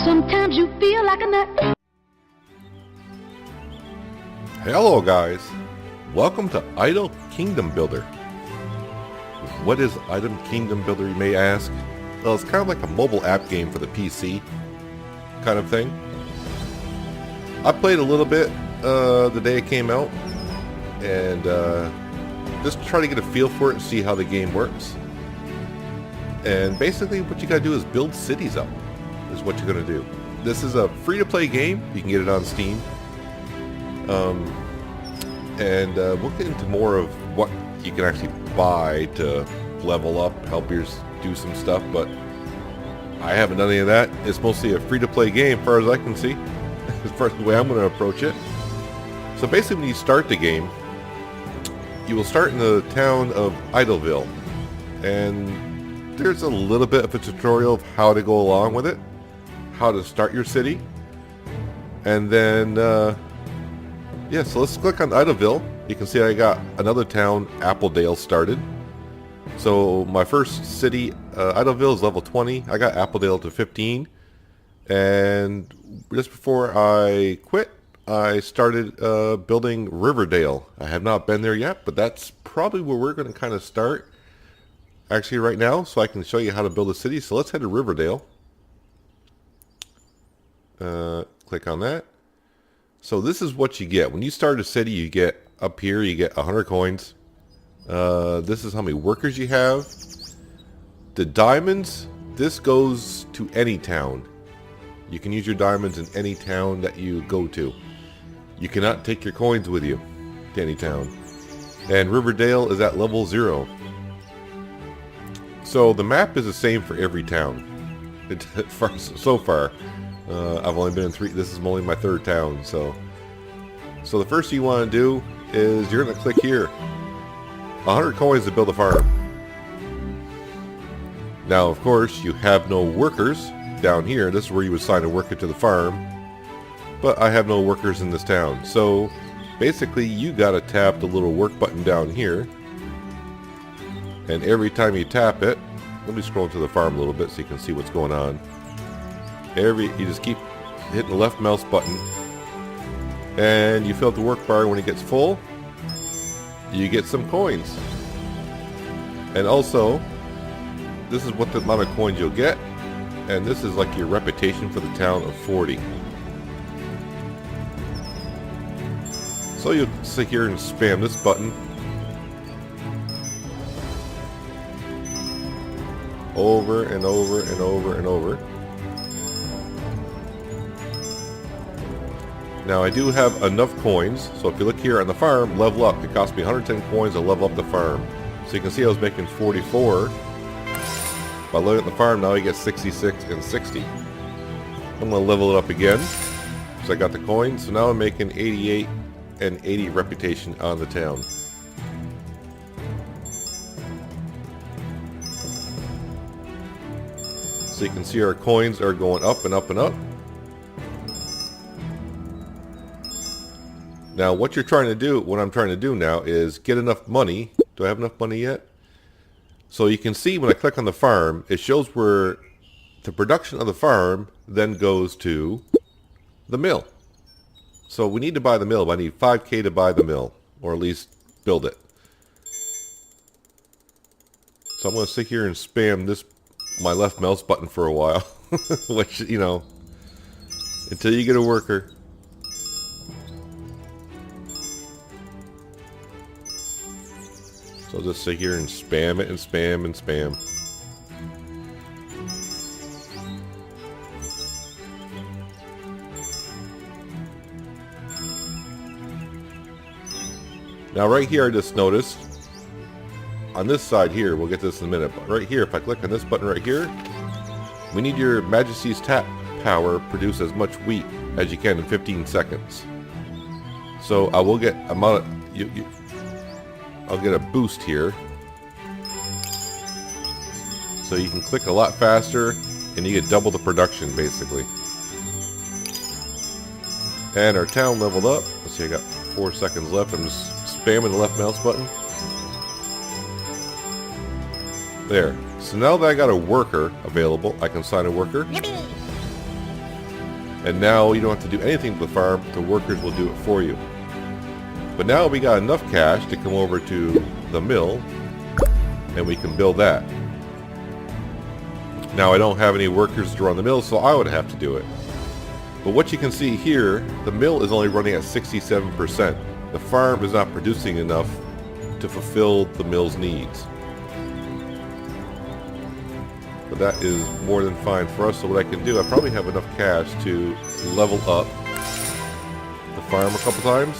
Sometimes you feel like a nut. Hello guys, welcome to Idle Kingdom Builder. What is Idle Kingdom Builder, you may ask? Well, it's kind of like a mobile app game for the PC kind of thing. I played a little bit the day it came out and just try to get a feel for it and see how the game works. And basically what you gotta do is build cities up is what you're gonna do. This is a free-to-play game. You can get it on Steam. We'll get into more of what you can actually buy to level up, help you do some stuff, but I haven't done any of that. It's mostly a free-to-play game, as far as I can see, as far as the way I'm going to approach it. So basically, when you start the game, you will start in the town of Idleville, and there's a little bit of a tutorial of how to go along with it, how to start your city, and then yeah, so let's click on Idleville. You can see I got another town, Appledale, started. So my first city, Idleville, is level 20. I got Appledale to 15. And just before I quit, I started building Riverdale. I have not been there yet, but that's probably where we're going to kind of start actually right now, so I can show you how to build a city. So let's head to Riverdale. Click on that. So this is what you get. When you start a city, you get up here, you get 100 coins. This is how many workers you have. The diamonds, this goes to any town. You can use your diamonds in any town that you go to. You cannot take your coins with you to any town. And Riverdale is at level 0. So the map is the same for every town. So far. I've only been in 3. This is only my 3rd town. So the first thing you want to do is you're going to click here. 100 coins to build a farm. Now, of course, you have no workers down here. This is where you would assign a worker to the farm. But I have no workers in this town. So basically, you got to tap the little work button down here. And every time you tap it, let me scroll to the farm a little bit so you can see what's going on. You just keep hitting the left mouse button and you fill up the work bar. When it gets full, you get some coins. And also, this is what the amount of coins you'll get, and this is like your reputation for the town of 40. So you'll sit here and spam this button over and over and over and over. Now I do have enough coins, so if you look here on the farm, level up. It cost me 110 coins to level up the farm. So you can see I was making 44. By leveling up the farm, now I get 66 and 60. I'm going to level it up again, so I got the coins. So now I'm making 88 and 80 reputation on the town. So you can see our coins are going up and up and up. Now what I'm trying to do now is get enough money. Do I have enough money yet? So you can see when I click on the farm, it shows where the production of the farm then goes to the mill. So we need to buy the mill. I need 5K to buy the mill, or at least build it. So I'm going to sit here and spam my left mouse button for a while, which, you know, until you get a worker. So I'll just sit here and spam it and spam and spam. Now right here I just noticed, on this side here, we'll get to this in a minute, but right here, if I click on this button right here, we need your Majesty's tap power produce as much wheat as you can in 15 seconds. So I will get I'll get a boost here. So you can click a lot faster and you get double the production basically. And our town leveled up. Let's see, I got 4 seconds left. I'm just spamming the left mouse button. There. So now that I got a worker available, I can assign a worker. And now you don't have to do anything to the farm. The workers will do it for you. But now we got enough cash to come over to the mill, and we can build that. Now I don't have any workers to run the mill, so I would have to do it. But what you can see here, the mill is only running at 67%. The farm is not producing enough to fulfill the mill's needs. But that is more than fine for us. So what I can do, I probably have enough cash to level up the farm a couple times.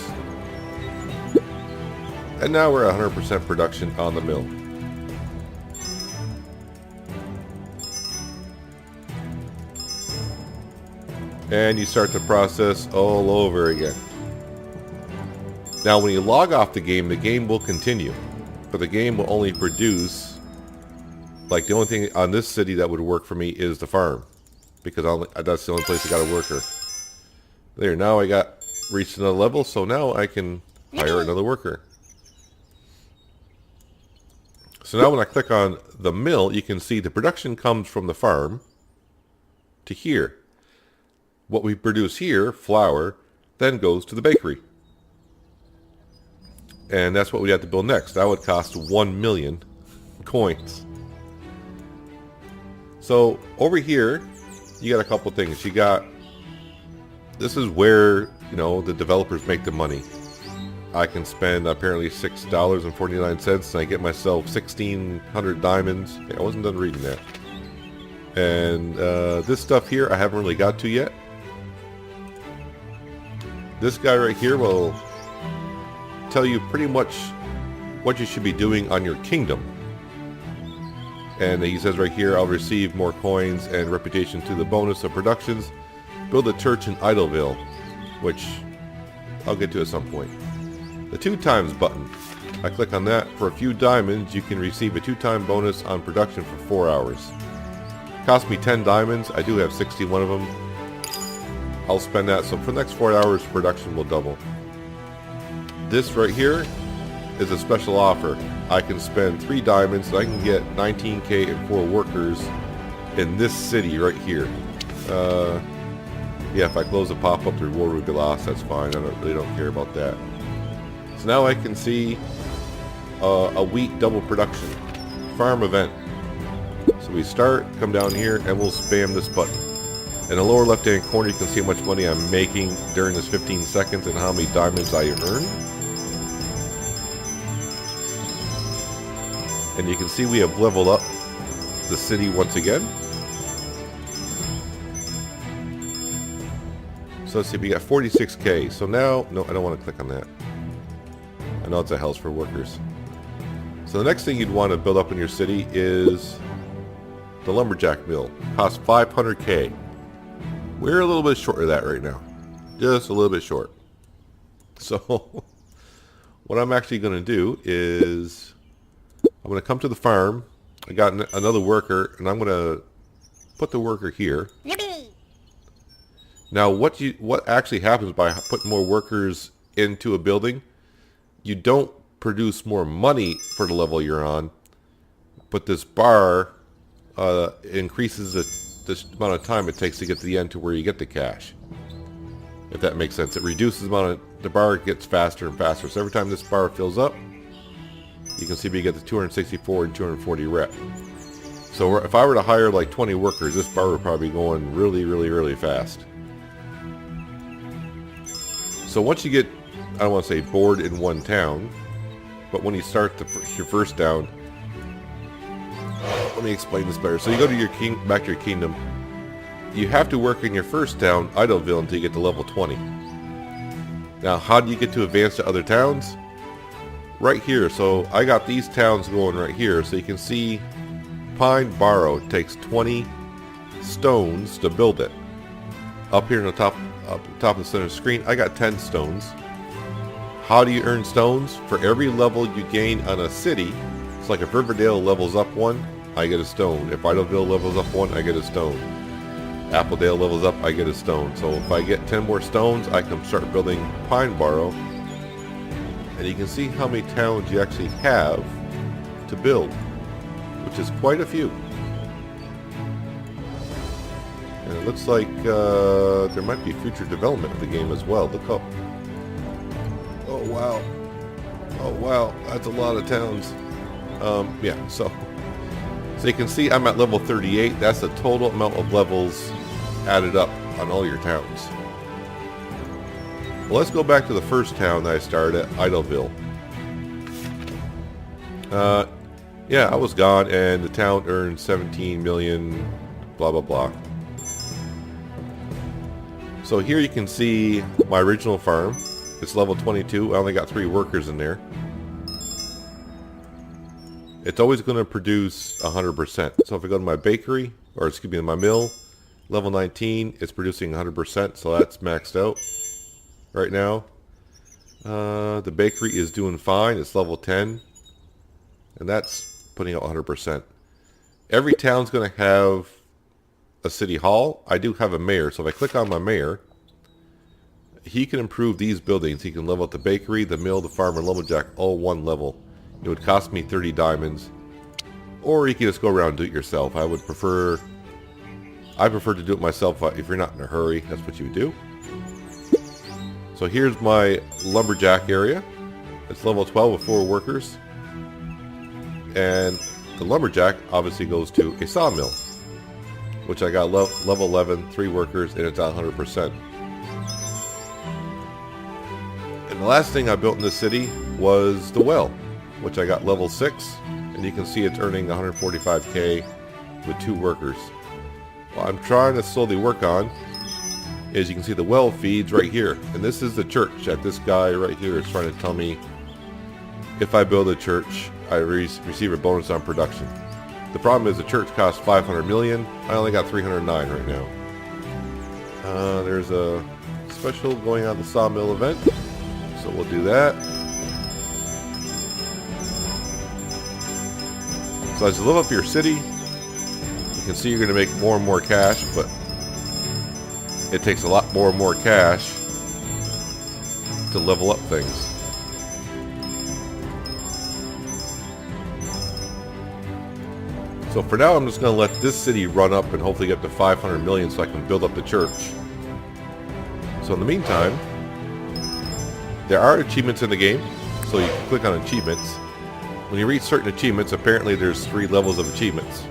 And now we're at 100% production on the mill. And you start the process all over again. Now when you log off the game will continue. But the game will only produce, like the only thing on this city that would work for me is the farm. Because that's the only place I got a worker. There, now I got reached another level, so now I can hire another worker. So now when I click on the mill, you can see the production comes from the farm to here. What we produce here, flour, then goes to the bakery. And that's what we have to build next. That would cost 1 million coins. So over here, you got a couple things. You got, this is where, you know, the developers make the money. I can spend apparently $6.49 and I get myself 1,600 diamonds. I wasn't done reading that. And this stuff here I haven't really got to yet. This guy right here will tell you pretty much what you should be doing on your kingdom. And he says right here, I'll receive more coins and reputation to the bonus of productions. Build a church in Idleville, which I'll get to at some point. The 2 times button. I click on that. For a few diamonds, you can receive a 2-time bonus on production for 4 hours. Cost me 10 diamonds. I do have 61 of them. I'll spend that, so for the next 4 hours, production will double. This right here is a special offer. I can spend 3 diamonds, and I can get 19k and 4 workers in this city right here. Yeah, if I close the pop-up, the reward would be lost. That's fine. I really don't care about that. So now I can see a wheat double production farm event. So we start, come down here, and we'll spam this button. In the lower left-hand corner, you can see how much money I'm making during this 15 seconds and how many diamonds I earn. And you can see we have leveled up the city once again. So let's see, we got 46k. So now, no, I don't want to click on that. I know it's a house for workers. So the next thing you'd want to build up in your city is the lumberjack mill. Costs 500k. We're a little bit short of that right now. Just a little bit short. So what I'm actually going to do is I'm going to come to the farm. I got another worker, and I'm going to put the worker here. Now what actually happens by putting more workers into a building, you don't produce more money for the level you're on, but this bar increases this amount of time it takes to get to the end to where you get the cash. If that makes sense. It reduces the amount of, the bar gets faster and faster. So every time this bar fills up, you can see we get the 264 and 240 rep. So if I were to hire like 20 workers, this bar would probably be going really, really, really fast. So once you get, I don't want to say bored in one town, but when you start your first town, let me explain this better. So you go to your back to your kingdom. You have to work in your first town, Idleville, until you get to level 20. Now, how do you get to advance to other towns? Right here. So I got these towns going right here. So you can see Pine Barrow takes 20 stones to build it. Up here in the top of the center screen, I got 10 stones. How do you earn stones? For every level you gain on a city, it's like if Riverdale levels up 1, I get a stone. If Idleville levels up 1, I get a stone. Appledale levels up, I get a stone. So if I get 10 more stones, I can start building Pine Barrow. And you can see how many towns you actually have to build, which is quite a few. And it looks like there might be future development of the game as well. Look up. Oh wow. Oh wow, that's a lot of towns. Yeah, so you can see I'm at level 38. That's the total amount of levels added up on all your towns. Well, let's go back to the first town that I started at, Idleville. Yeah, I was gone and the town earned 17 million, blah, blah, blah. So here you can see my original farm. It's level 22. I only got 3 workers in there. It's always going to produce 100%. So if I go to my bakery, or excuse me, my mill, level 19, it's producing 100%. So that's maxed out right now. The bakery is doing fine. It's level 10. And that's putting out 100%. Every town's going to have a city hall. I do have a mayor. So if I click on my mayor, he can improve these buildings. He can level up the bakery, the mill, the farm, and lumberjack, all one level. It would cost me 30 diamonds. Or you can just go around and do it yourself. I prefer to do it myself. If you're not in a hurry, that's what you would do. So here's my lumberjack area. It's level 12 with 4 workers. And the lumberjack obviously goes to a sawmill, which I got level 11, 3 workers, and it's at 100%. And the last thing I built in the city was the well, which I got level 6, and you can see it's earning 145k with 2 workers. What I'm trying to slowly work on is, you can see the well feeds right here, and this is the church that this guy right here is trying to tell me if I build a church, I receive a bonus on production. The problem is the church costs 500 million. I only got 309 right now. There's a special going on the sawmill event, so we'll do that. So as you level up your city, you can see you're going to make more and more cash, but it takes a lot more and more cash to level up things. So for now, I'm just going to let this city run up and hopefully get to 500 million so I can build up the church. So in the meantime, there are achievements in the game, so you can click on achievements. When you reach certain achievements, apparently there's 3 levels of achievements.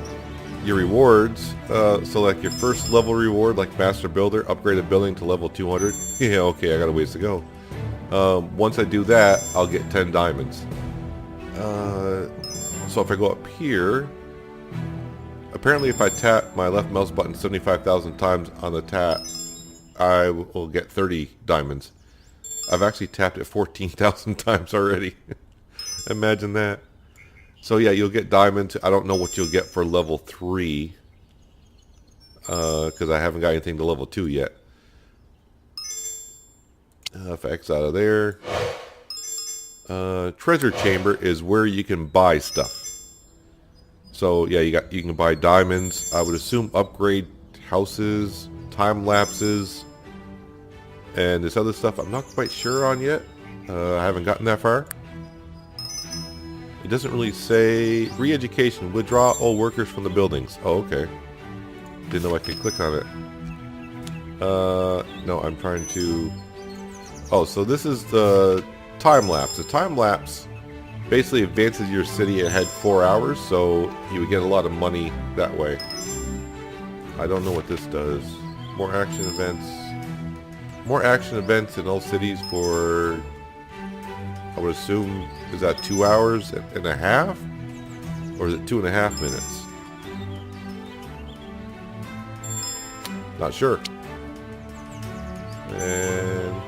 Your rewards, so like your first level reward, like Master Builder, upgrade a building to level 200. Yeah, okay, I got a ways to go. Once I do that, I'll get 10 diamonds. So if I go up here, apparently if I tap my left mouse button 75,000 times on the tap, I will get 30 diamonds. I've actually tapped it 14,000 times already. Imagine that. So yeah, you'll get diamonds. I don't know what you'll get for level 3. Because I haven't got anything to level 2 yet. If I X out of there. Treasure chamber is where you can buy stuff. So yeah, you can buy diamonds. I would assume upgrade houses, time lapses, and this other stuff I'm not quite sure on yet. I haven't gotten that far. It doesn't really say. Re-education, withdraw all workers from the buildings. Oh, okay. Didn't know I could click on it. No, I'm trying to. Oh, so this is the time lapse. The time lapse basically advances your city ahead 4 hours, so you would get a lot of money that way. I don't know what this does. More action events. More action events in all cities for, I would assume, is that 2 hours and a half? Or is it 2.5 minutes? Not sure. And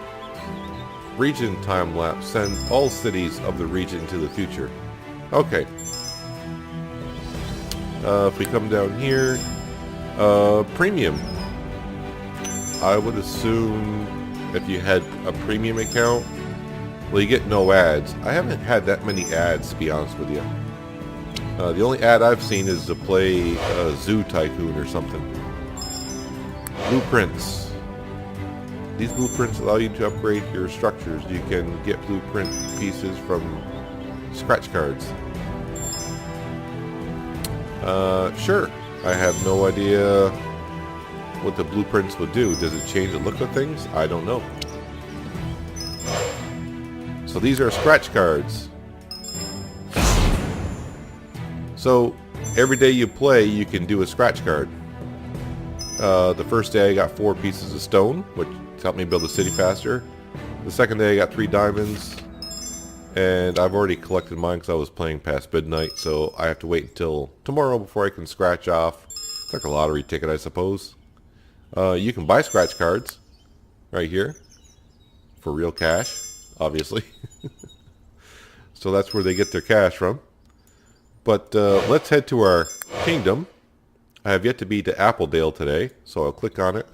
region time lapse. Send all cities of the region to the future. Okay. If we come down here, premium. I would assume if you had a premium account, well, you get no ads. I haven't had that many ads, to be honest with you. The only ad I've seen is to play Zoo Tycoon or something. Blueprints. These blueprints allow you to upgrade your structures. You can get blueprint pieces from scratch cards. Sure. I have no idea what the blueprints would do. Does it change the look of things? I don't know. So these are scratch cards. So every day you play, you can do a scratch card. The first day I got 4 pieces of stone, which helped me build the city faster. The second day I got 3 diamonds. And I've already collected mine because I was playing past midnight, so I have to wait until tomorrow before I can scratch off. It's like a lottery ticket, I suppose. You can buy scratch cards right here for real cash, obviously. So that's where they get their cash from. But let's head to our kingdom. I have yet to be to Appledale today, so I'll click on it.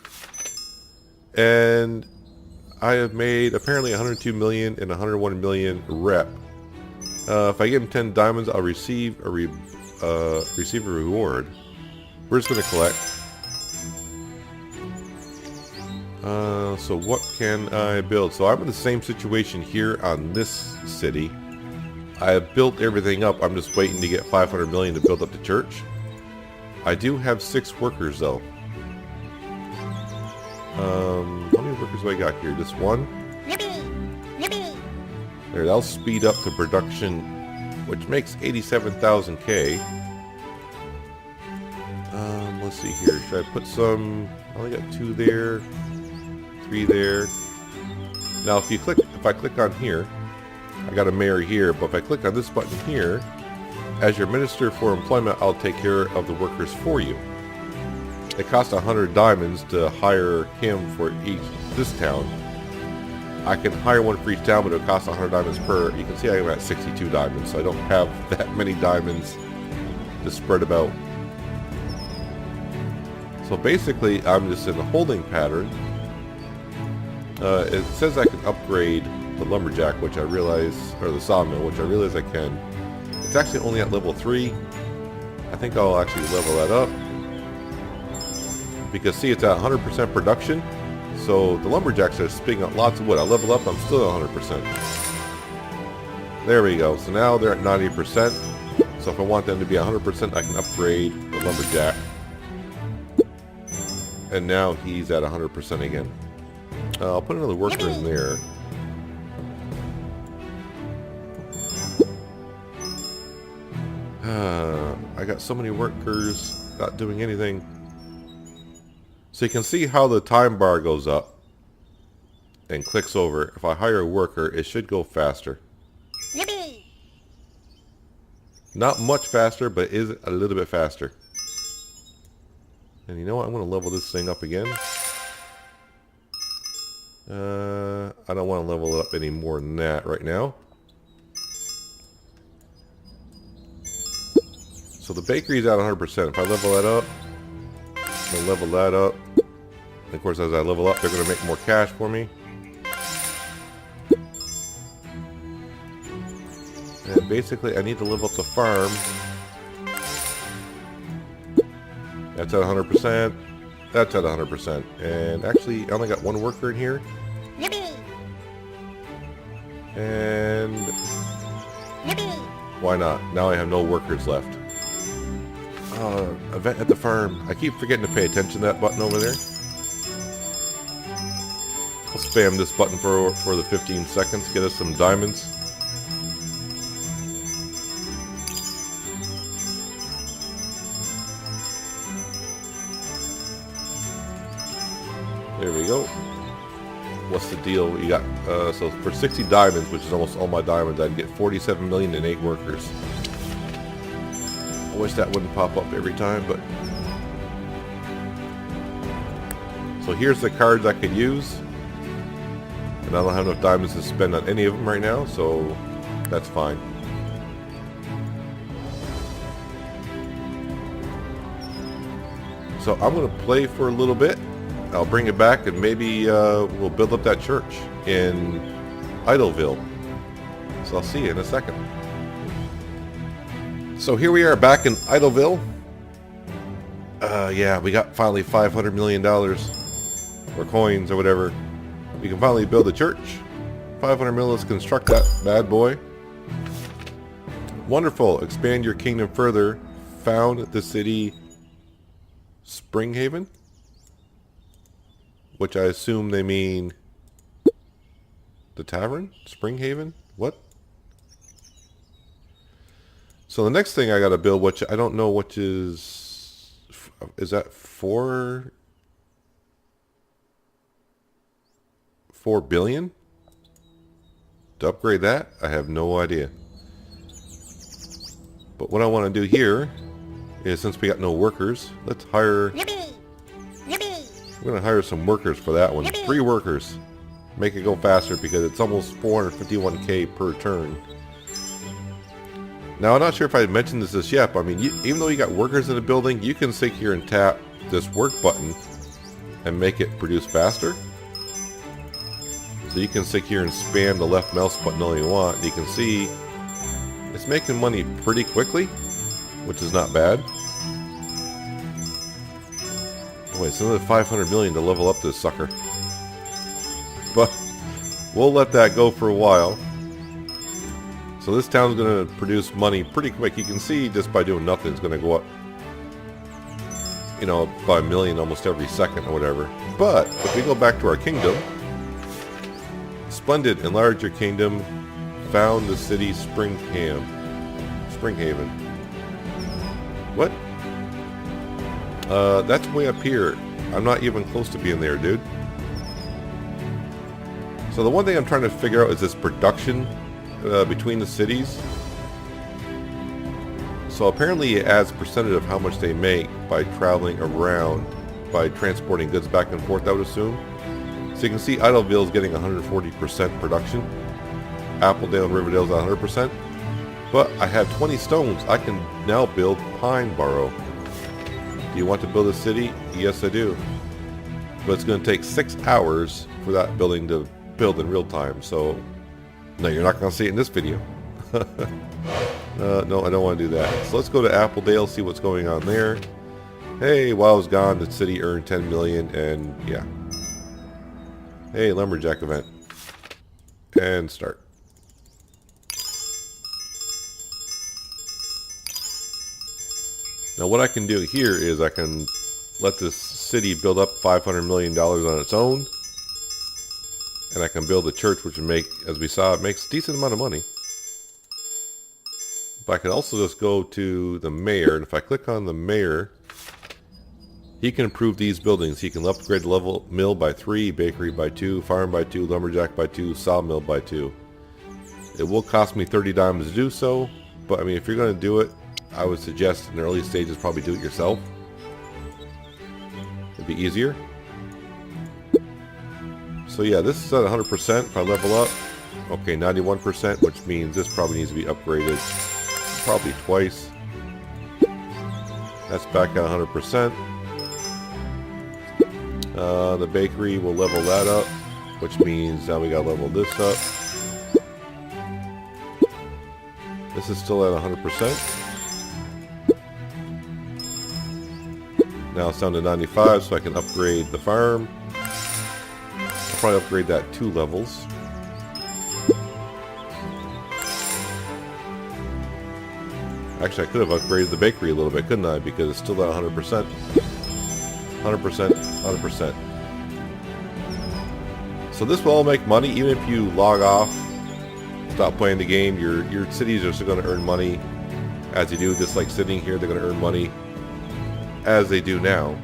And I have made apparently 102 million and 101 million rep. If I give him 10 diamonds, I'll receive a reward. We're just going to collect. So what can I build? So I'm in the same situation here on this city. I have built everything up. I'm just waiting to get 500 million to build up the church. I do have 6 workers though. How many workers do I got here? Just 1? There, that'll speed up the production, which makes 87,000 K. Let's see here. Should I put some? I only got 2 there, 3 there. Now, if I click on here, I got a mayor here. But if I click on this button here, as your minister for employment, I'll take care of the workers for you. It costs 100 diamonds to hire him for this town. I can hire one for each town, but it costs 100 diamonds per. You can see I'm at 62 diamonds, so I don't have that many diamonds to spread about. So basically, I'm just in a holding pattern. It says I can upgrade the lumberjack, which I realize, or the sawmill, which I realize I can. It's actually only at level 3. I think I'll actually level that up. Because see, it's at 100% production, so the lumberjacks are spitting out lots of wood. I level up, I'm still at 100%. There we go. So now they're at 90%. So if I want them to be 100%, I can upgrade the lumberjack. And now he's at 100% again. I'll put another worker in there. I got so many workers not doing anything. So you can see how the time bar goes up and clicks over. If I hire a worker, it should go faster. Yippee! Not much faster, but it is a little bit faster. And you know what? I'm going to level this thing up again. I don't want to level it up any more than that right now. So the bakery's at 100%. If I level that up, I'm going to level that up. And of course, as I level up, they're going to make more cash for me. And basically, I need to level up the farm. That's at 100%. That's at 100%. And actually, I only got 1 worker in here. Yippee! And yippee! Why not? Now I have no workers left. Event at the farm. I keep forgetting to pay attention to that button over there. I'll spam this button for the 15 seconds. Get us some diamonds. There we go. What's the deal? You got so for 60 diamonds, which is almost all my diamonds, I'd get 47 million and 8 workers. I wish that wouldn't pop up every time, but so here's the cards I could use, and I don't have enough diamonds to spend on any of them right now, so that's fine. So I'm gonna play for a little bit. I'll bring it back, and maybe we'll build up that church in Idleville. So I'll see you in a second. So here we are back in Idleville. Yeah, we got finally $500 million, or coins, or whatever. We can finally build a church. 500 million, let's construct that bad boy. Wonderful. Expand your kingdom further. Found the city Springhaven. which I assume they mean the tavern? Springhaven? What? So the next thing I gotta build, which I don't know which is that 4 billion? To upgrade that? I have no idea. But what I want to do here is, since we got no workers, let's hire... Yippee! Yippee! We're going to hire some workers for that one. 3 workers. Make it go faster because it's almost 451k per turn. Now, I'm not sure if I mentioned this yet, but I mean, even though you got workers in the building, you can sit here and tap this work button and make it produce faster. So you can sit here and spam the left mouse button all you want. And you can see it's making money pretty quickly, which is not bad. Oh, wait, it's another 500 million to level up this sucker. But we'll let that go for a while. So this town's going to produce money pretty quick. You can see just by doing nothing, it's going to go up, you know, by a million almost every second or whatever. But if we go back to our kingdom, Splendid, enlarge your kingdom. Found the city Springhaven. What? That's way up here. I'm not even close to being there, dude. So the one thing I'm trying to figure out is this production between the cities. So apparently it adds percentage of how much they make by traveling around, by transporting goods back and forth, I would assume. So you can see Idleville is getting 140% production. Appledale and Riverdale's at 100%. But I have 20 stones. I can now build Pineborough. Do you want to build a city? Yes, I do. But it's going to take 6 hours for that building to build in real time. So, no, you're not going to see it in this video. No, I don't want to do that. So let's go to Appledale, see what's going on there. Hey, while I was gone, the city earned 10 million, and yeah. Hey, lumberjack event. And start. Now what I can do here is I can let this city build up $500 million on its own. And I can build a church, which would make, as we saw, it makes a decent amount of money. But I can also just go to the mayor, and if I click on the mayor, he can improve these buildings. He can upgrade the level mill by 3, bakery by 2, farm by 2, lumberjack by 2, sawmill by 2. It will cost me 30 diamonds to do so, but I mean, if you're going to do it, I would suggest in the early stages probably do it yourself. It'd be easier. So yeah, this is at 100%. If I level up, okay, 91%, which means this probably needs to be upgraded probably twice. That's back at 100%. The bakery will level that up, which means now we gotta level this up. This is still at 100%. Now it's down to 95, so I can upgrade the farm. I'll probably upgrade that 2 levels. Actually, I could have upgraded the bakery a little bit, couldn't I? Because it's still at 100%. 100%, 100%. So this will all make money, even if you log off, stop playing the game. Your cities are still going to earn money as you do. Just like sitting here, they're going to earn money as they do now.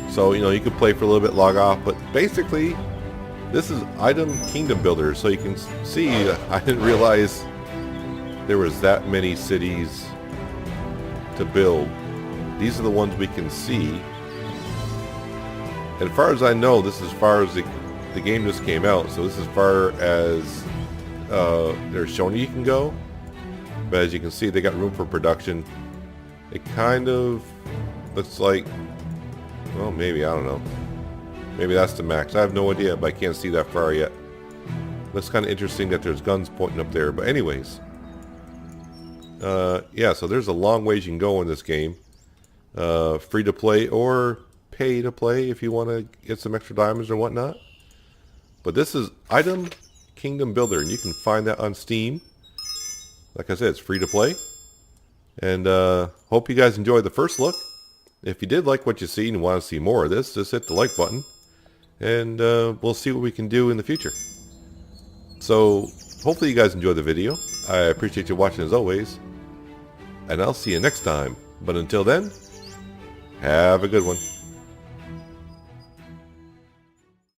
So, you know, you could play for a little bit, log off, but basically, this is Item Kingdom Builder. So you can see, I didn't realize there was that many cities to build. These are the ones we can see. And as far as I know, this is as far as the game just came out. So this is as far as they're showing you can go. But as you can see, they got room for production. It kind of looks like, well, maybe, I don't know. Maybe that's the max. I have no idea, but I can't see that far yet. Looks kind of interesting that there's guns pointing up there. But anyways, yeah, so there's a long ways you can go in this game. Free to play or pay to play if you want to get some extra diamonds or whatnot. But this is Item Kingdom Builder, and you can find that on Steam. Like I said, it's free to play. And hope you guys enjoyed the first look. If you did like what you see and want to see more of this, just hit the like button, and we'll see what we can do in the future. So, hopefully you guys enjoyed the video. I appreciate you watching as always, and I'll see you next time. But until then, have a good one.